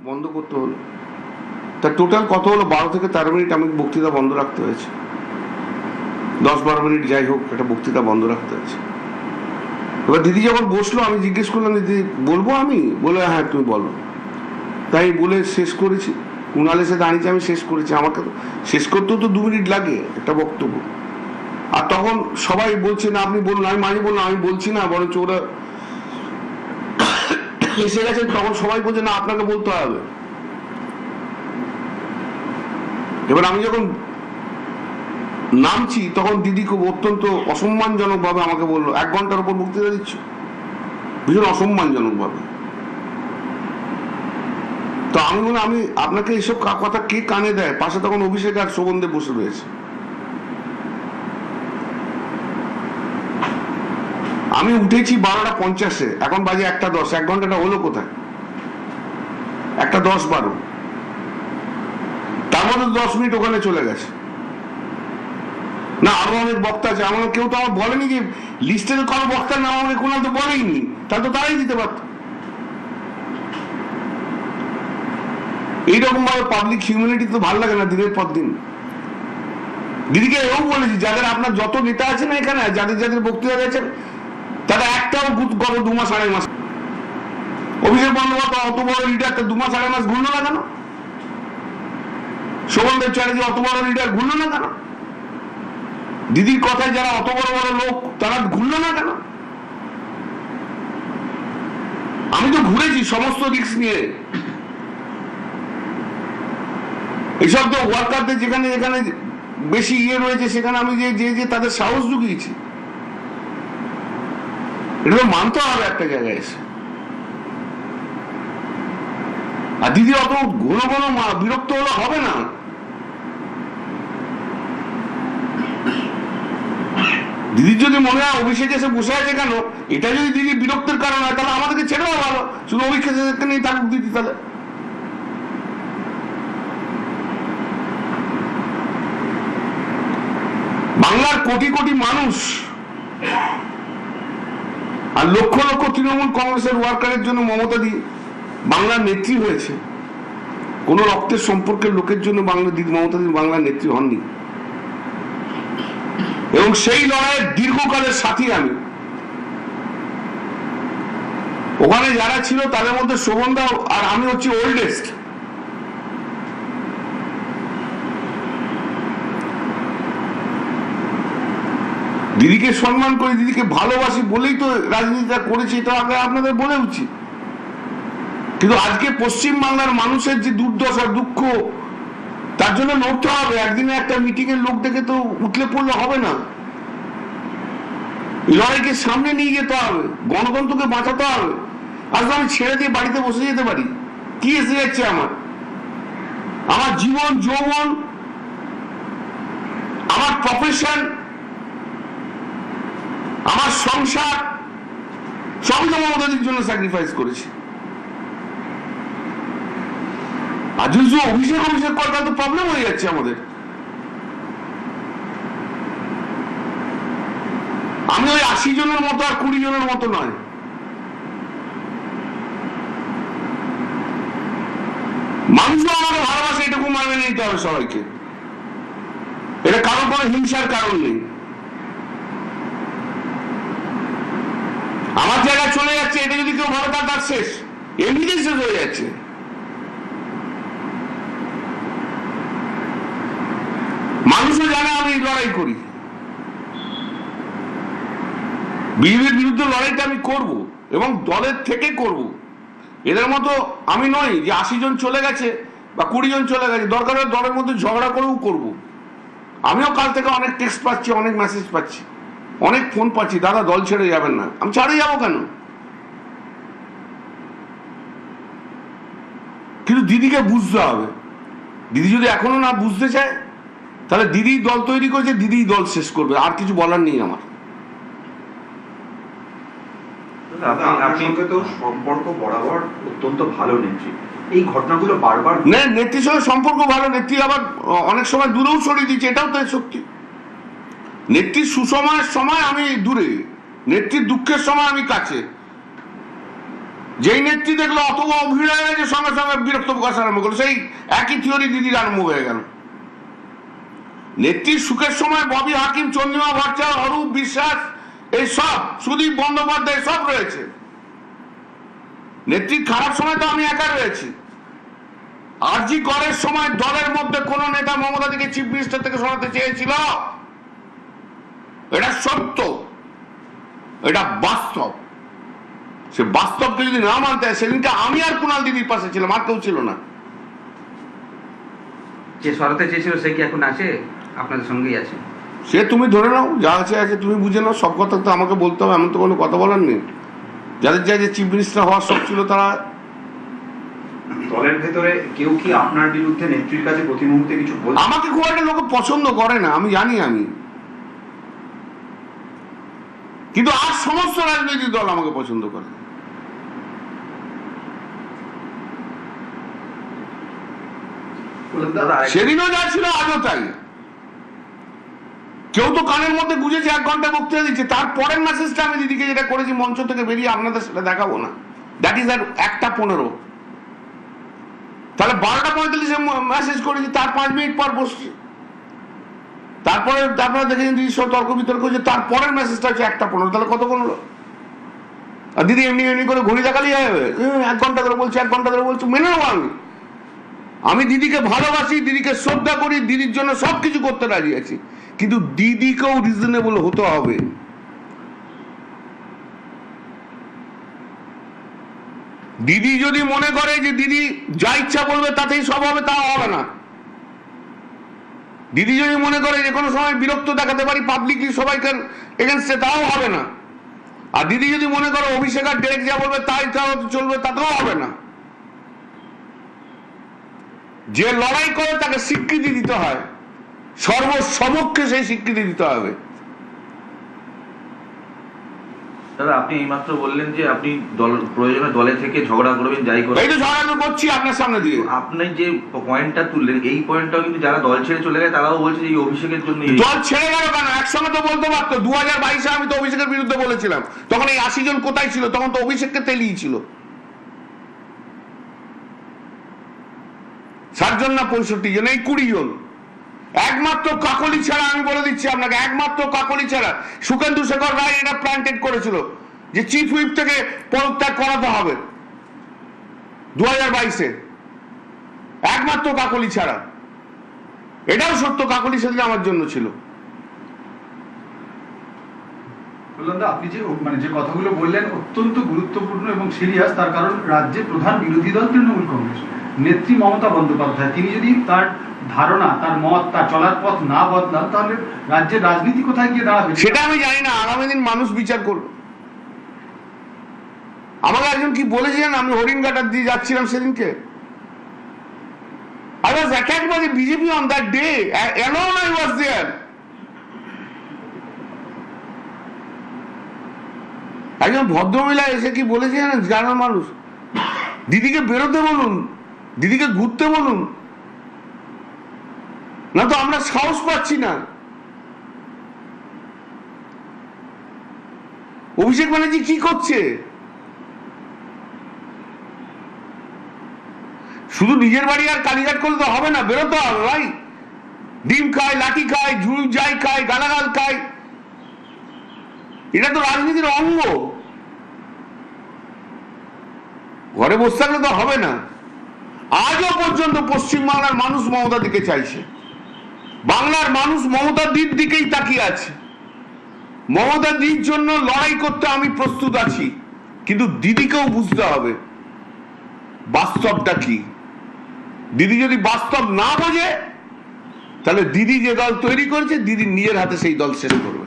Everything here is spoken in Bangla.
বন্ধ করতে হলো। তা টোটাল কত হলো? 12 থেকে 13 মিনিট আমি বক্তৃতা বন্ধ রাখতে হয়েছে। 10-12 মিনিট যাই হোক, একটা বক্তৃতা বন্ধ রাখতে হয়েছে। এবার দিদি যখন বসলো, আমি জিজ্ঞেস করলাম, দিদি বলবো? আমি বলে হ্যাঁ তুমি বলো। তাই বলে শেষ করেছি। কুণাল এসে দাঁড়িয়েছে, আমি শেষ করেছি। আমাকে তো শেষ করতেও তো 2 মিনিট লাগে একটা বক্তব্য। আর তখন সবাই বলছে না আপনি বলুন। আমি মাঝে বললাম আমি বলছি না, বরঞ্চ ওরা এসে গেছে। তখন সবাই বলছে না আপনাকে বলতে হবে। এবার আমি যখন নামছি তখন দিদি খুব অত্যন্ত অসম্মানজনক ভাবে আমাকে বললো, 1 ঘন্টার উপর বক্তৃতা দিচ্ছ, ভীষণ অসম্মানজনক ভাবে। তো আমি বললাম আমি আপনাকে এইসব কথা কে কানে দেয়? পাশে তখন অভিষেক আর শোভনদে বসে রয়েছে। আমি উঠেছি 12:50, এখন বাজে 1:10। 1 ঘন্টাটা হলো কোথায়? 1:10-12, তার মধ্যে 10 মিনিট ওখানে চলে গেছে। না আরো অনেক বক্তা আছে, আমার কেউ তো আমার বলেনি যে লিস্টের কোনো বক্তার নাম আমাকে কোনো তো বলেইনি, তাহলে তো তারাই দিতে পারত। এইরকম ভাবে পাবলিক হিউম্যানিটি তো ভালো লাগে না দিনের পর দিন। দিদিকে এও বলেছি, যাদের আপনার যত নেতা আছে না এখানে, যাদের যাদের বক্তৃতা গেছেন, তারা একটাও গত 2 মাস 2.5 মাস, অভিষেক বন্দ্যোপাধ্যায় অত বড় লিডার, 2 মাস 2.5 মাস ঘুরলো না কেন? শোভনদেব চ্যাটার্জি অত বড় লিডার, ঘুরলো না কেন? দিদির কথায় যারা অত বড় বড় লোক, তারা ঘুরলো না কেন? আমি তো ঘুরেছি সমস্ত রিস্ক নিয়ে। এইসব তো ওয়ার্কারদের যেখানে যেখানে বেশি রয়েছে, সেখানে আমি যে তাদের সাহস জুগিয়েছি। এটা তো মানতে হবে একটা জায়গায় এসে। আর দিদি অত ঘন ঘন বিরক্ত হলে হবে না। দিদির যদি মনে হয় অভিষেক এসে বসে আছে কেন, এটা যদি দিদি বিরক্তের কারণ হয়, তাহলে আমাদেরকে ছেড়ে দেওয়া ভালো, শুধু অভিষেক নিয়ে থাকুক দিদি। তাহলে বাংলার কোটি কোটি মানুষ আর লক্ষ লক্ষ তৃণমূল কংগ্রেসের ওয়ার্কারের জন্য মমতা দি বাংলার নেত্রী হয়েছে। কোন রক্তের সম্পর্কের লোকের জন্য মমতা দি বাংলার নেত্রী হননি। এবং সেই লড়াইয়ের দীর্ঘকালের সাথী আমি। ওখানে যারা ছিল তাদের মধ্যে শোভনদা আর আমি হচ্ছি ওল্ডেস্ট। দিদিকে সম্মান করি, দিদিকে ভালোবাসি বলেই তো রাজনীতিটা করেছি, এটা আগে আপনাদের বলে উচিত। কিন্তু আজকে পশ্চিম বাংলার মানুষের যে দুর্দশা দুঃখ, তার জন্য লড়তে হবে। একদিনে একটা মিটিং এর লোক দেখে তো উঠলে পড়লে হবে না। লড়াইকে সামনে নিয়ে যেতে হবে, গণতন্ত্রকে বাঁচাতে হবে। আজকে আমি ছেড়ে দিয়ে বাড়িতে বসে যেতে পারি? কি এসে যাচ্ছে আমার জীবন যৌবন, আমার প্রফেশন, আমার সংসার, সবই তো মমতাদির জন্য স্যাক্রিফাইস করেছি। আর যদি অভিষেক করে, তাহলে তো প্রবলেম হয়ে যাচ্ছে আমাদের। আমি ওই 80 জনের মতো আর 20 জনের মতো নয়। মানুষও আমাকে ভালোবাসে, এটুকু মানে নিতে হবে সবাইকে। এটা কারোর কোনো হিংসার কারণ নেই। আমার জায়গা চলে যাচ্ছে, এটা যদি কেউ ভাবে তার শেষ, এমনিতেই শেষ হয়ে যাচ্ছে। মানুষও জানে আমি লড়াই করি, বিজেপির বিরুদ্ধে লড়াইটা আমি করব এবং দলের থেকে করব। এদের মতো আমি নই যে 80 জন চলে গেছে বা 20 জন চলে গেছে, দরকার হলে দলের মধ্যে ঝগড়া করেও করব। আমিও কাল থেকে অনেক টেক্সট পাচ্ছি, অনেক মেসেজ পাচ্ছি, অনেক ফোন পাচ্ছি, দাদা দল ছেড়ে যাবেন না। আমি ছাড়ে যাবো কেন? কিন্তু দিদিকে বুঝতে হবে। দিদি যদি এখনো না বুঝতে চায়, তাহলে দিদি দল তৈরি করেছে, দিদি দল শেষ করবে, আর কিছু বলার নেই আমার। সম্পর্ক বরাবর অত্যন্ত ভালো নেত্রী, এই ঘটনাগুলো বারবার নেত্রীর সঙ্গে সম্পর্ক ভালো, নেত্রী আবার অনেক সময় দূরেও সরিয়ে দিচ্ছে, এটাও তাই সত্যি। নেত্রীর সুসময়ের সময় আমি দূরে, নেত্রীর দুঃখের সময় আমি কাছে। যেই নেত্রী দেখলো অত ভিড় হয়ে গেছে, সঙ্গে সঙ্গে বিরক্ত প্রকাশ আরম্ভ করলো, সেই একই থিওরি দিদির আরম্ভ হয়ে গেল। নেত্রীর সুখের সময় ববি হাকিম, চন্দ্রিমা ভট্টাচার্য, অরূপ বিশ্বাস, এই সব, সুদীপ বন্দ্যোপাধ্যায় সব রয়েছে। নেত্রীর খারাপ সময় তো আমি একা রয়েছি। আরজি করের সময় দলের মধ্যে কোন নেতা মমতাদিকে চিফ মিনিস্টার থেকে সরাতে চেয়েছিল? এটা সত্য, এটা বাস্তব। সে বাস্তবকে যদি না মানতে হয়, সেদিনকে আমি আর কুণাল দিদির পাশে ছিলাম, আর কেউ ছিল না। যে সরাতে চেয়েছিল সে কি এখন আছে? আপনাদের সঙ্গেই আছে? সে তুমি ধরে নাও, যা আছে আছে, তুমি বুঝে নাও। সব কথা তো আমাকে বলতে হবে এমন তো কোনো কথা বলার নেই। যাদের যা যে চিফ মিনিস্টার হওয়ার শখ ছিল তারা। দলের ভেতরে কেউ কি আপনার বিরুদ্ধে নেত্রীর কাছে প্রতি মুহূর্তে কিছু বলছে? আমাকে খুব একটা লোক পছন্দ করে না, আমি জানি। কিন্তু আর সমস্ত রাজনৈতিক দল আমাকে পছন্দ করে। সেদিনও যা ছিল আজও তাই। কেউ তো কানের মধ্যে গুঁজেছে 1 ঘন্টা বক্তৃতা দিচ্ছে, তারপরের মেসেজটা আমি দিদিকে যেটা করেছি মঞ্চ থেকে বেরিয়ে আপনাদের সেটা দেখাবো না। দ্যাট ইজ আর 1:15। তাহলে 12:45 মেসেজ করেছি, তার 5 মিনিট পর বসছি। তারপরে আপনারা দেখেছেন দিদির সব তর্ক বিতর্ক হচ্ছে, তারপরের মেসেজটা হচ্ছে 1:15। তাহলে কতক্ষণ হলো? আর দিদি এমনি এমনি করে ঘড়ি দেখালেই হবে? 1 ঘন্টা ধরে বলছি, 1 ঘন্টা ধরে বলছি, মেনে নেবো আমি দিদিকে ভালোবাসি, দিদিকে শ্রদ্ধা করি, দিদির জন্য সবকিছু করতে রাজি আছি, কিন্তু দিদিকেও রিজনেবল হতে হবে। দিদি যদি মনে করে যে দিদি যা ইচ্ছা বলবে তাতেই সব হবে, তাও হবে না। দিদি যদি মনে করে যে কোনো সময় বিরক্ত দেখাতে পারি পাবলিকলি সবাইকে এগেনস্টে, তাও হবে না। আর দিদি যদি মনে করে অভিষেক আর ডেরেক যা বলবে তাই চলবে, তাতেও হবে না। যে লড়াই করে তাকে স্বীকৃতি দিতে হয়, সর্বসমক্ষে সেই স্বীকৃতি দিতে হবে। দাদা, আপনি এইমাত্র বললেন যে আপনি প্রয়োজনে দলে থেকে ঝগড়া করবেন, যাই করবেন। এই তো ঝগড়া করছি আপনার সামনে দিয়ে। আপনি যে পয়েন্টটা তুললেন, এই পয়েন্টটাও কিন্তু যারা দল ছেড়ে চলে গেছে তারাও বলছে যে এই অভিষেকের জন্য। দল ছেড়ে গেল কেন? একসঙ্গে তো বলতে পারতো। 2022-এ আমি তো অভিষেকের বিরুদ্ধে বলেছিলাম, তখন এই 80 জন কোথায় ছিল? তখন তো অভিষেককে তেলিয়েছিল। 60 জন না 65 জন, এই 20 জন। একমাত্র কাকলি ছাড়া, আমি বলে দিচ্ছি আপনাকে, একমাত্র কাকলি ছাড়া সুখেন্দু শেখর রায় এটা প্ল্যান্টেড করেছিল যে চিফ হুইপ থেকে পদত্যাগ করাতে হবে 2022-এ, একমাত্র কাকলি ছাড়া। এটাও সত্য, কাকলি সেদিন আমার জন্য ছিল। আপনি যে কথাগুলো বললেন অত্যন্ত গুরুত্বপূর্ণ এবং সিরিয়াস। তার কারণ রাজ্যের প্রধান বিরোধী দল তৃণমূল কংগ্রেস, নেত্রী মমতা বন্দ্যোপাধ্যায়, তিনি যদি তার ধারণা, তার মত, তার চলার পথ না বদলান, তাহলে রাজ্যের রাজনীতি কোথায় গিয়ে দাঁড়াবে সেটা আমি জানি না। আগামী দিন মানুষ বিচার করবে। আমাকে একজন কি বলেছিলেন, আমি হরিণঘাটার দিয়ে যাচ্ছিলাম সেদিনকে, I was attacked by the BJP on that day. Alone I was there. একজন ভদ্রমহিলা এসে কি বলেছিলেন গ্রামের মানুষ, দিদিকে বেরোতে বলুন, দিদিকে ঘুরতে বলুন, না তো আমরা সাহস পাচ্ছি না। অভিষেক ব্যানার্জি কি করছে? শুধু নিজের বাড়ি আর কালীঘাট করলে তো হবে না, বেরোতে হবে ভাই। ডিম খায়, লাঠি খায়, ঝুল যাই খায়, গালাগাল খায়, এটা তো রাজনীতির অঙ্গ। ঘরে বসে থাকলে তো হবে না। আজও পর্যন্ত পশ্চিমবাংলার মানুষ মমতা দিকে চাইছে, বাংলার মানুষ মমতা দির দিকেই তাকিয়ে আছে। মমতা দির জন্য লড়াই করতে আমি প্রস্তুত আছি, কিন্তু দিদিকেও বুঝতে হবে বাস্তবটা কি। দিদি যদি বাস্তব না বোঝে, তাহলে দিদি যে দল তৈরি করেছে, দিদি নিজের হাতে সেই দল শেষ করবে।